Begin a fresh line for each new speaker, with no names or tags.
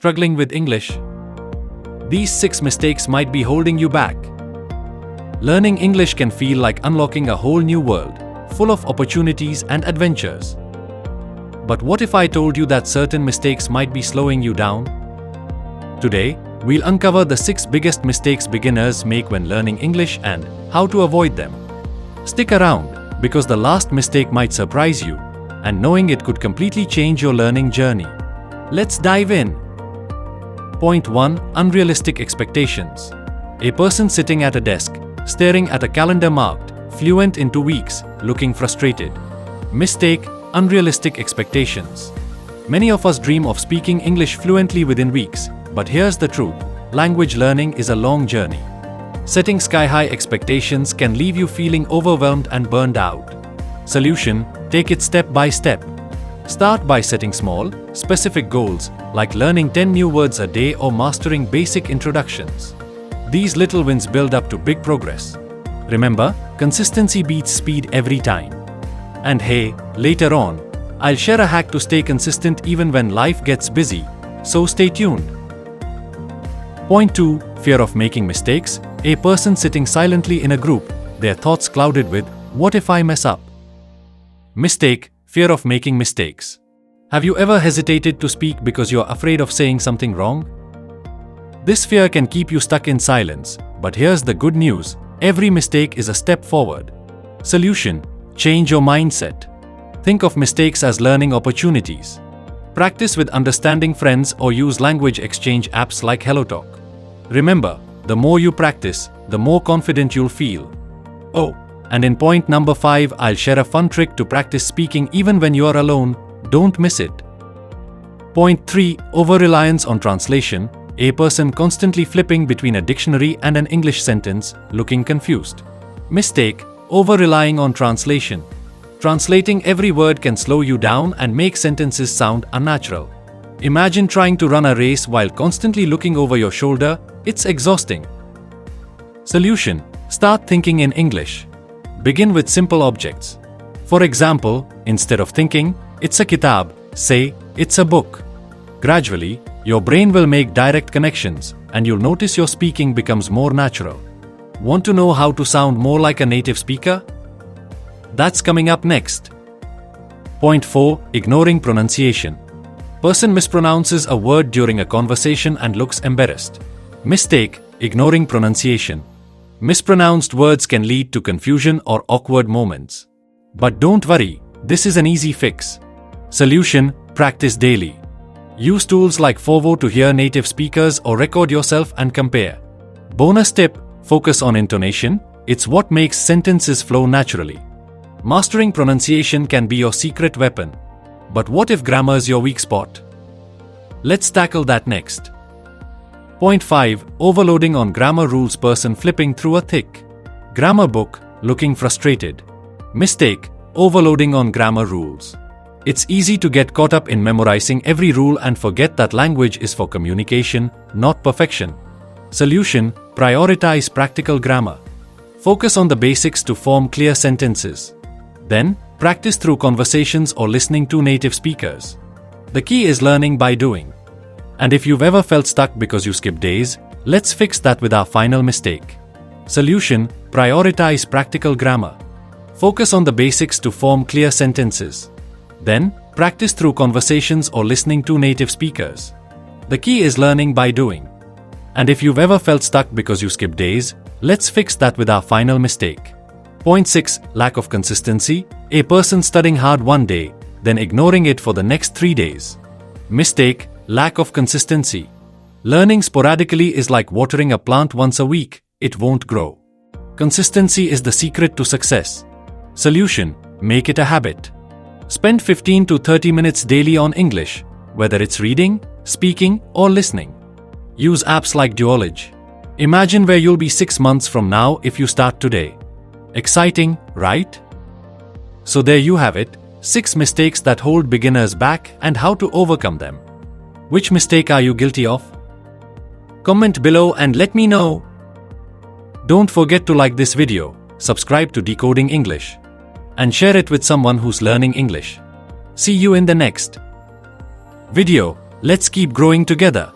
struggling with English? These 6 mistakes might be holding you back. Learning English can feel like unlocking a whole new world, full of opportunities and adventures. But what if I told you that certain mistakes might be slowing you down? Today, we'll uncover the 6 biggest mistakes beginners make when learning English and how to avoid them. Stick around, because the last mistake might surprise you, and knowing it could completely change your learning journey. Let's dive in. Point 1. Unrealistic expectations. A person sitting at a desk, staring at a calendar marked fluent in 2 weeks, looking frustrated. Mistake: unrealistic expectations. Many of us dream of speaking English fluently within weeks, but here's the truth: language learning is a long journey. Setting sky-high expectations can leave you feeling overwhelmed and burned out. Solution: take it step by step. Start by setting small, specific goals, like learning 10 new words a day or mastering basic introductions. These little wins build up to big progress. Remember, consistency beats speed every time. And hey, later on, I'll share a hack to stay consistent even when life gets busy, so stay tuned. Point 2. Fear of making mistakes. A person sitting silently in a group, their thoughts clouded with, "What if I mess up?" Mistake: fear of making mistakes. Have you ever hesitated to speak because you're afraid of saying something wrong? This fear can keep you stuck in silence, but here's the good news: every mistake is a step forward. Solution: change your mindset. Think of mistakes as learning opportunities. Practice with understanding friends or use language exchange apps like HelloTalk. Remember, the more you practice, the more confident you'll feel. Oh, and in point number 5, I'll share a fun trick to practice speaking even when you're alone. Don't miss it. Point 3. Over-reliance on translation. A person constantly flipping between a dictionary and an English sentence, looking confused. Mistake: over-relying on translation. Translating every word can slow you down and make sentences sound unnatural. Imagine trying to run a race while constantly looking over your shoulder. It's exhausting. Solution: start thinking in English. Begin with simple objects. For example, instead of thinking, "It's a kitab," say, "It's a book." Gradually, your brain will make direct connections, and you'll notice your speaking becomes more natural. Want to know how to sound more like a native speaker? That's coming up next. Point 4. Ignoring pronunciation. Person mispronounces a word during a conversation and looks embarrassed. Mistake: ignoring pronunciation. Mispronounced words can lead to confusion or awkward moments. But don't worry, this is an easy fix. Solution: practice daily. Use tools like Fovo to hear native speakers or record yourself and compare. Bonus tip: focus on intonation. It's what makes sentences flow naturally. Mastering pronunciation can be your secret weapon. But what if grammar's your weak spot? Let's tackle that next. Point 5. Overloading on grammar rules. Person flipping through a thick grammar book, looking frustrated. Mistake: overloading on grammar rules. It's easy to get caught up in memorizing every rule and forget that language is for communication, not perfection. Solution: prioritize practical grammar. Focus on the basics to form clear sentences. Then, practice through conversations or listening to native speakers. The key is learning by doing. And if you've ever felt stuck because you skipped days, let's fix that with our final mistake. Solution: prioritize practical grammar. Focus on the basics to form clear sentences. Then, practice through conversations or listening to native speakers. The key is learning by doing. And if you've ever felt stuck because you skipped days, let's fix that with our final mistake. Point 6. Lack of consistency. A person studying hard one day, then ignoring it for the next 3 days. Mistake: lack of consistency. Learning sporadically is like watering a plant once a week. It won't grow. Consistency is the secret to success. Solution: make it a habit. Spend 15 to 30 minutes daily on English, whether it's reading, speaking, or listening. Use apps like Duolingo. Imagine where you'll be 6 months from now if you start today. Exciting, right? So there you have it, 6 mistakes that hold beginners back and how to overcome them. Which mistake are you guilty of? Comment below and let me know. Don't forget to like this video, subscribe to Decoding English, and share it with someone who's learning English. See you in the next video. Let's keep growing together.